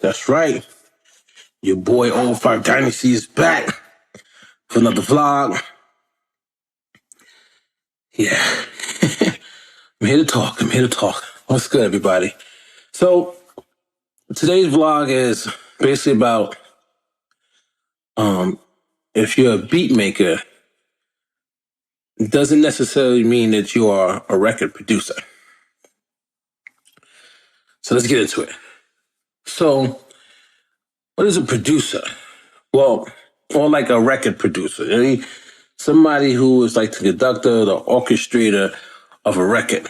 That's right. Your boy Old Five Dynasty is back for another vlog. Yeah. I'm here to talk. What's good, everybody? So, today's vlog is basically about if you're a beat maker, it doesn't necessarily mean that you are a record producer. So let's get into it. So, what is a producer? Well, or like a record producer. I mean, somebody who is like the conductor, the orchestrator of a record.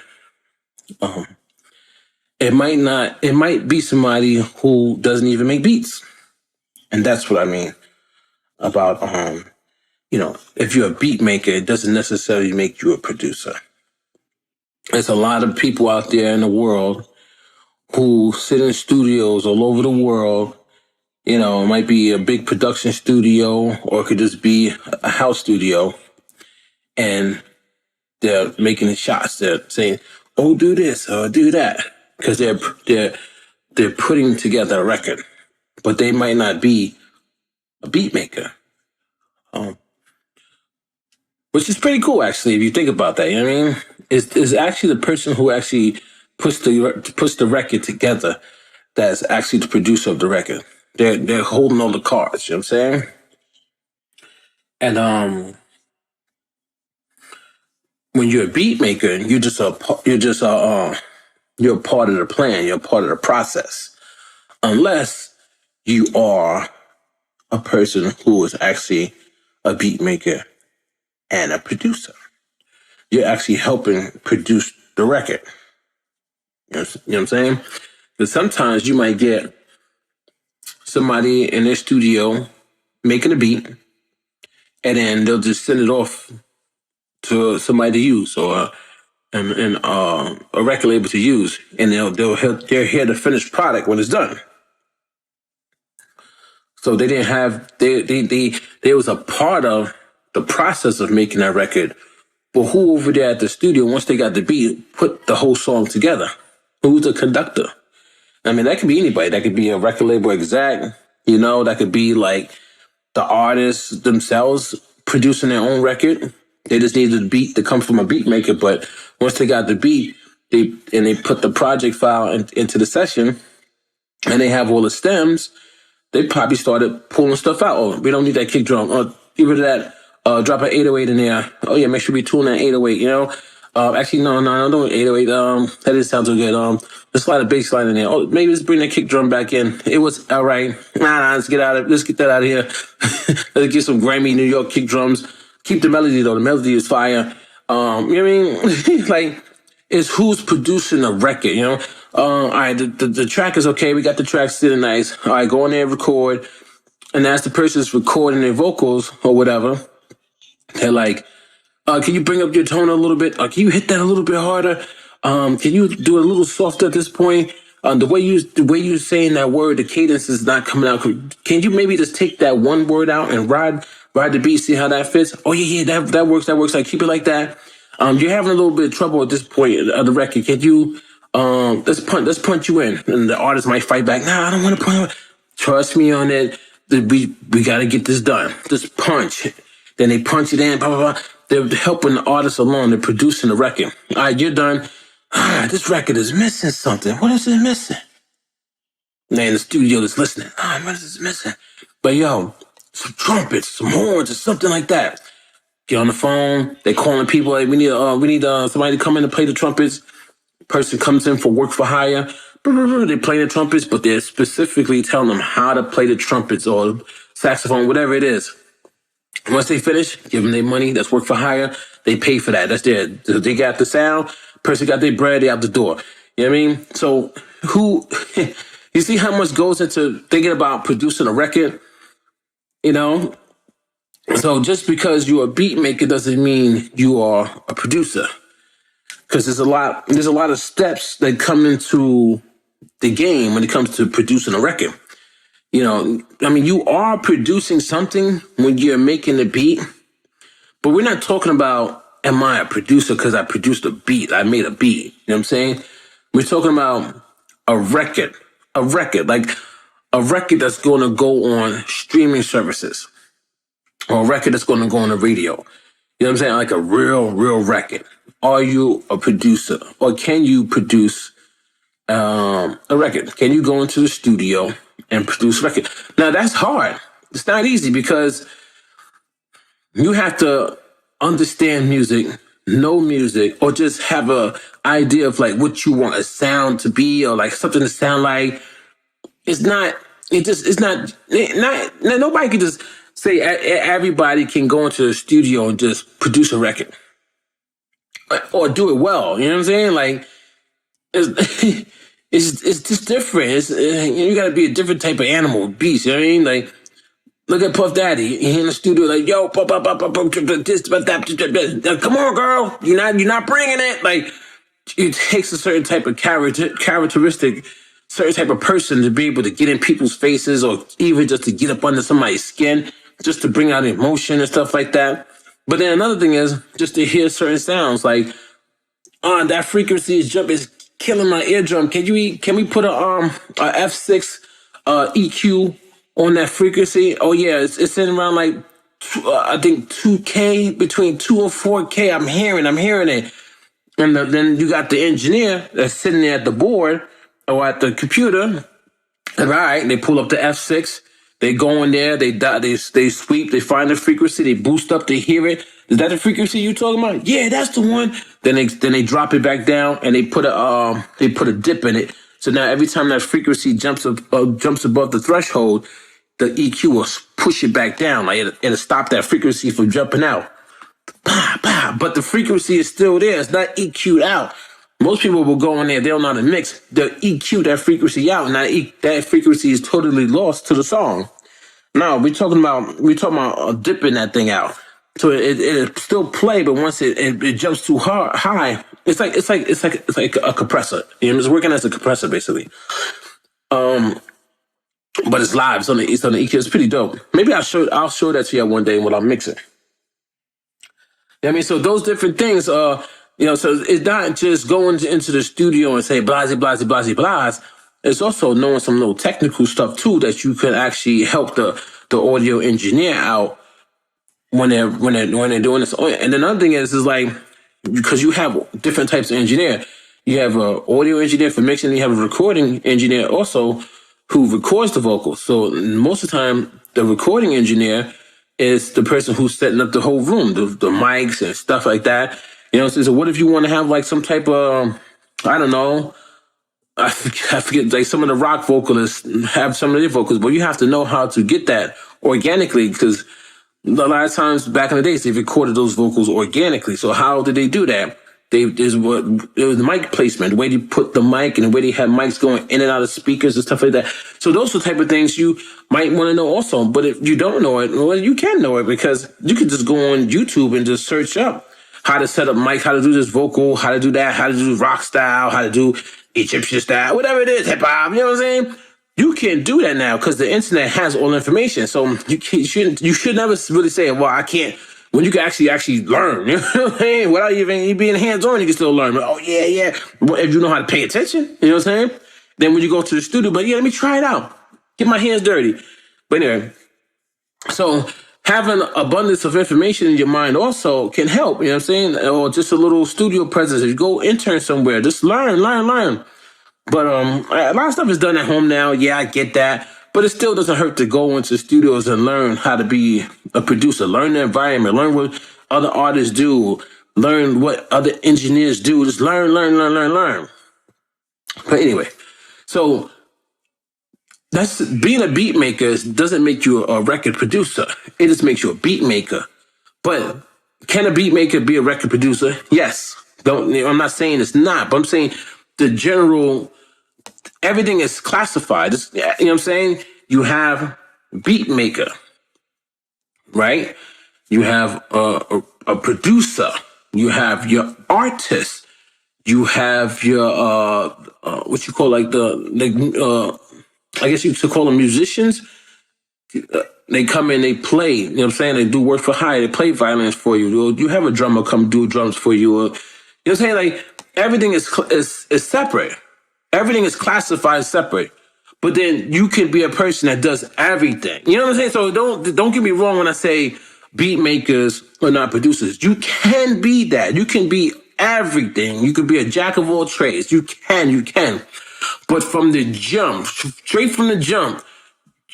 It might be somebody who doesn't even make beats. And that's what I mean about, if you're a beat maker, it doesn't necessarily make you a producer. There's a lot of people out there in the world who sit in studios all over the world. You know, it might be a big production studio or it could just be a house studio. And they're making the shots. They're saying, oh, do this or do that. Because they're putting together a record. But they might not be a beat maker. Which is pretty cool, actually, if you think about that. You know what I mean? Is actually the person who actually puts the record together that's actually the producer of the record. They're holding all the cards, you know what I'm saying? And when you're a beat maker, you're a part of the plan, you're a part of the process. Unless you are a person who is actually a beat maker and a producer. You're actually helping produce the record. You know what I'm saying? Because sometimes you might get somebody in their studio making a beat, and then they'll just send it off to somebody to use or a record label to use, and they're here the finished product when it's done. So they didn't have they was a part of the process of making that record. But who over there at the studio, once they got the beat, put the whole song together? Who's the conductor? I mean, that could be anybody. That could be a record label exec, that could be like the artists themselves producing their own record. They just needed the beat to come from a beat maker. But once they got the beat, they put the project file into the session and they have all the stems, they probably started pulling stuff out. Oh, we don't need that kick drum. Oh, get rid of that. Drop an 808 in there. Oh yeah, make sure we tune that 808, Actually, no, don't 808. That didn't sound too good. Let's slide a bass line in there. Oh, maybe let's bring that kick drum back in. It was all right. Let's get that out of here. Let's get some Grammy New York kick drums. Keep the melody though. The melody is fire. You know what I mean? Like, it's who's producing a record, all right, the track is okay. We got the track sitting nice. All right, go in there and record. And as the person's recording their vocals or whatever, they're like, can you bring up your tone a little bit? Can you hit that a little bit harder? Can you do it a little softer at this point? The way you're saying that word, the cadence is not coming out. Can you maybe just take that one word out and ride the beat, see how that fits? Oh yeah, that works. Like, keep it like that. You're having a little bit of trouble at this point of the record. Can you let's punch you in? And the artist might fight back. Nah, I don't want to punch. Trust me on it. We got to get this done. Just punch. Then they punch it in. Blah blah blah. They're helping the artist along. They're producing the record. All right, you're done. This record is missing something. What is it missing? And they in the studio that's listening. What is it missing? But yo, some trumpets, some horns, or something like that. Get on the phone. They're calling people. Like, we need somebody to come in and play the trumpets. Person comes in for work for hire. They play the trumpets, but they're specifically telling them how to play the trumpets or saxophone, whatever it is. Once they finish, give them their money. That's work for hire. They pay for that. That's they got the sound. Person got their bread. They out the door. You know what I mean? So you see how much goes into thinking about producing a record? So just because you're a beat maker doesn't mean you are a producer. Because there's a lot of steps that come into the game when it comes to producing a record. You are producing something when you're making the beat, but we're not talking about, am I a producer because I produced a beat, I made a beat, you know what I'm saying? We're talking about a record. Like, a record that's going to go on streaming services, or a record that's going to go on the radio. You know what I'm saying? Like a real record. Are you a producer, or can you produce a record? Can you go into the studio and produce a record? Now that's hard. It's not easy because you have to understand music, know music, or just have a idea of like what you want a sound to be, or like something to sound like. It's not. It's not. Nobody can just say everybody can go into the studio and just produce a record or do it well. You know what I'm saying? Like it's it's just different. You got to be a different type of animal, beast. You know what I mean? Like look at Puff Daddy. He in the studio like, yo, pop, this, but that. Come on, girl. You're not bringing it. Like it takes a certain type of characteristic, certain type of person to be able to get in people's faces, or even just to get up under somebody's skin, just to bring out emotion and stuff like that. But then another thing is just to hear certain sounds like, that frequency is killing my eardrum. Can we put a F6 EQ on that frequency? Oh yeah, it's in around like I think 2K, between 2 and 4K. I'm hearing it. And then you got the engineer that's sitting there at the board or at the computer. And all right, they pull up the F6. They go in there. They sweep. They find the frequency. They boost up. They hear it. Is that the frequency you talking about? Yeah, that's the one. Then they drop it back down and they put a dip in it. So now every time that frequency jumps above the threshold, the EQ will push it back down. Like it'll stop that frequency from jumping out. But the frequency is still there. It's not EQ'd out. Most people will go in there, they don't know how to mix. They'll EQ that frequency out, and that frequency is totally lost to the song. Now we're talking about dipping that thing out. So it still play, but once it jumps too high, it's like a compressor. You know, it's working as a compressor basically. But it's live. It's on the EQ. It's pretty dope. Maybe I'll show that to you one day when I'm mixing. I mean, so those different things, so it's not just going into the studio and say blase, blase, blase, blase. It's also knowing some little technical stuff too that you can actually help the audio engineer out when they're doing this. And another thing is like, because you have different types of engineer. You have an audio engineer for mixing. You have a recording engineer also who records the vocals. So most of the time, the recording engineer is the person who's setting up the whole room, the mics and stuff like that. You know, so what if you want to have like some type of, I don't know, I forget, like some of the rock vocalists have some of their vocals, but you have to know how to get that organically, because a lot of times back in the days, they recorded those vocals organically. So how did they do that? It was the mic placement, the way they put the mic and the way they had mics going in and out of speakers and stuff like that. So those are the type of things you might want to know also. But if you don't know it, well, you can know it, because you can just go on YouTube and just search up how to set up mics, how to do this vocal, how to do that, how to do rock style, how to do Egyptian style, whatever it is, hip hop, you know what I'm saying? You can do that now because the internet has all the information. So you should never really say, well, I can't, when you can actually learn, you know what I'm saying? Without even being hands-on, you can still learn. But, oh, yeah. Well, if you know how to pay attention, you know what I'm saying? Then when you go to the studio, but yeah, let me try it out. Get my hands dirty. But anyway, so having abundance of information in your mind also can help, you know what I'm saying? Or just a little studio presence. If you go intern somewhere, just learn. But a lot of stuff is done at home now. Yeah, I get that. But it still doesn't hurt to go into studios and learn how to be a producer. Learn the environment. Learn what other artists do. Learn what other engineers do. Just learn. But anyway, so that's being a beat maker doesn't make you a record producer. It just makes you a beat maker. But can a beat maker be a record producer? Yes. I'm not saying it's not, but I'm saying the general, everything is classified. You know what I'm saying? You have beat maker, right? You have a producer. You have your artist. You have your what you call like I guess you could call them musicians. They come in, they play. You know what I'm saying? They do work for hire. They play violins for you. You have a drummer come do drums for you. You know what I'm saying? Like everything is separate. Everything is classified separate. But then you can be a person that does everything. You know what I'm saying? So don't get me wrong when I say beat makers are not producers. You can be that. You can be everything. You can be a jack of all trades. You can. But from the jump, straight from the jump,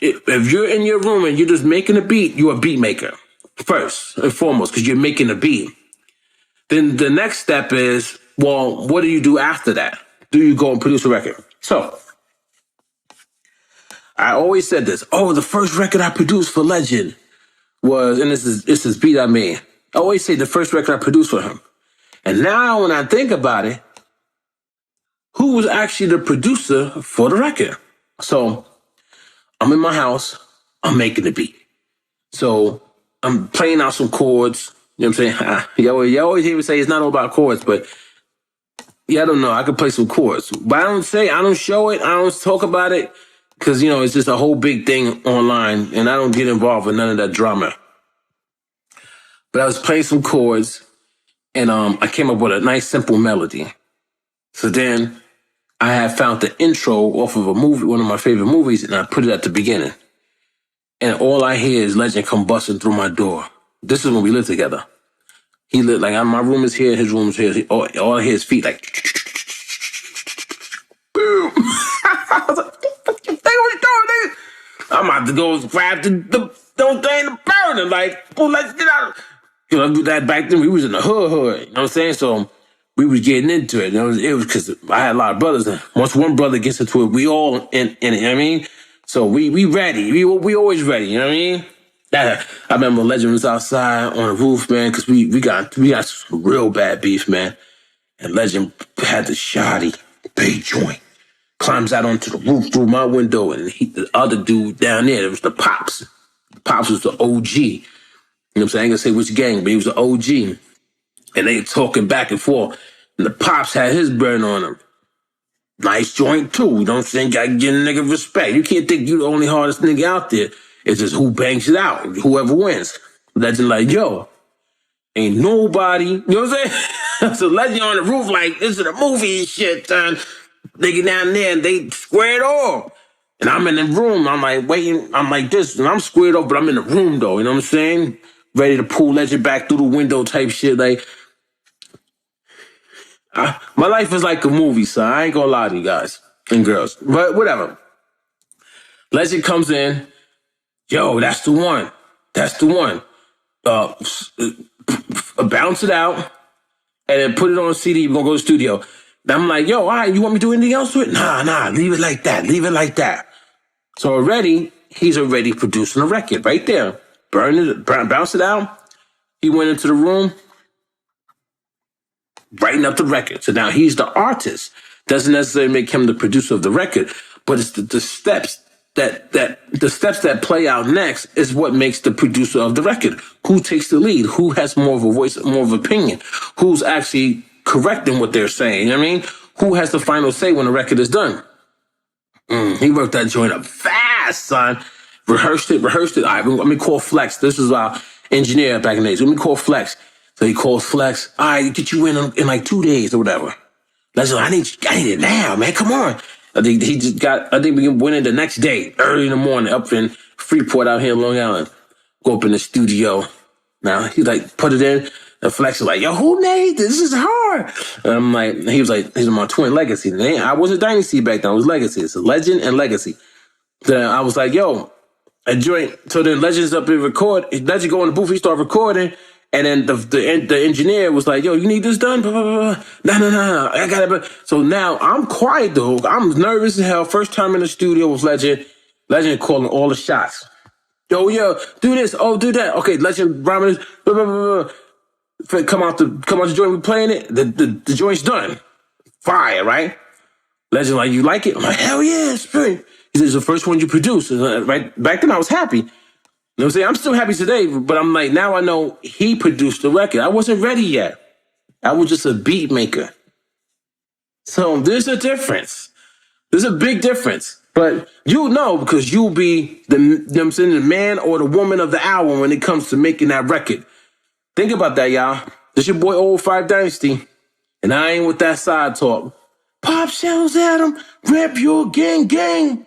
if you're in your room and you're just making a beat, you're a beat maker first and foremost because you're making a beat. Then the next step is, well, what do you do after that? Do you go and produce a record? So I always said this. Oh, the first record I produced for Legend was, and this is beat I made. I always say the first record I produced for him. And now when I think about it, who was actually the producer for the record? So I'm in my house, I'm making the beat. So I'm playing out some chords. You know what I'm saying? You always hear me say it's not all about chords, but yeah, I don't know. I could play some chords. But I don't show it, I don't talk about it, because, it's just a whole big thing online, and I don't get involved in none of that drama. But I was playing some chords, and I came up with a nice, simple melody. So then I had found the intro off of a movie, one of my favorite movies, and I put it at the beginning. And all I hear is Legend come busting through my door. This is when we lived together. He lived, like, my room is here, his room is here. All I hear is feet, like, boom. I was like, what you doing, nigga? I'm about to go grab the don't thing to burn it. Like, oh, let's get out. That back then we was in the hood. You know what I'm saying? So we was getting into it. It was because I had a lot of brothers. And once one brother gets into it, we all in it. You know what I mean? So we ready. We always ready. You know what I mean? I remember Legend was outside on the roof, man, because we got some real bad beef, man. And Legend had the shoddy bay joint. Climbs out onto the roof through my window, and the other dude down there, it was the Pops. Pops was the OG. You know what I'm saying? I ain't gonna say which gang, but he was the OG. And they talking back and forth. And the Pops had his burn on him. Nice joint, too. You know what I'm saying? Gotta give a nigga respect. You can't think you the only hardest nigga out there. It's just who bangs it out, whoever wins. Legend like, yo, ain't nobody, you know what I'm saying? So Legend on the roof like, this is a movie and shit, son. Nigga down there, and they squared off. And I'm in the room, I'm like waiting, I'm like this, and I'm squared off, but I'm in the room though, you know what I'm saying? Ready to pull Legend back through the window type shit, like. My life is like a movie, son. I ain't gonna lie to you guys and girls, but whatever. Legend comes in, yo, that's the one. That's the one. Bounce it out, and then put it on a CD, we're gonna go to the studio. And I'm like, yo, all right, you want me to do anything else to it? Nah, leave it like that. Leave it like that. So he's already producing a record right there. Bounce it out. He went into the room, writing up the record. So now he's the artist. Doesn't necessarily make him the producer of the record, but it's the steps that play out next is what makes the producer of the record. Who takes the lead? Who has more of a voice, more of an opinion? Who's actually correcting what they're saying? You know what I mean? Who has the final say when the record is done? He worked that joint up fast, son. Rehearsed it. All right, let me call Flex. This was our engineer back in the days. Let me call Flex. So he calls Flex. All right, get you in like 2 days or whatever. That's like, I need it now, man. Come on. I think we went in the next day, early in the morning, up in Freeport out here in Long Island. Go up in the studio. Now, he like, put it in. And Flex is like, yo, who made this? This is hard. And I'm like, he was my twin Legacy. I wasn't Dynasty back then. I was Legacy. It's a Legend and Legacy. Then I was like, yo, a joint. So then Legend's up and record. Legend go in the booth, he start recording. And then the engineer was like, yo, you need this done? No, I got it. So now I'm quiet, though. I'm nervous as hell. First time in the studio was Legend. Legend calling all the shots. Yo, do this. Oh, do that. Okay, Legend, Brahman, come out the joint, we playing it. The joint's done. Fire, right? Legend like, you like it? I'm like, hell yeah, spirit. He said, it's the first one you produced. Right? Back then I was happy. You know what I'm saying? I'm still happy today, but I'm like, now I know he produced the record. I wasn't ready yet. I was just a beat maker. So there's a difference. There's a big difference. But you know, because you'll be the man or the woman of the hour when it comes to making that record. Think about that, y'all. This your boy Old 5 Dynasty. And I ain't with that side talk. Pop shells at him, rep your gang.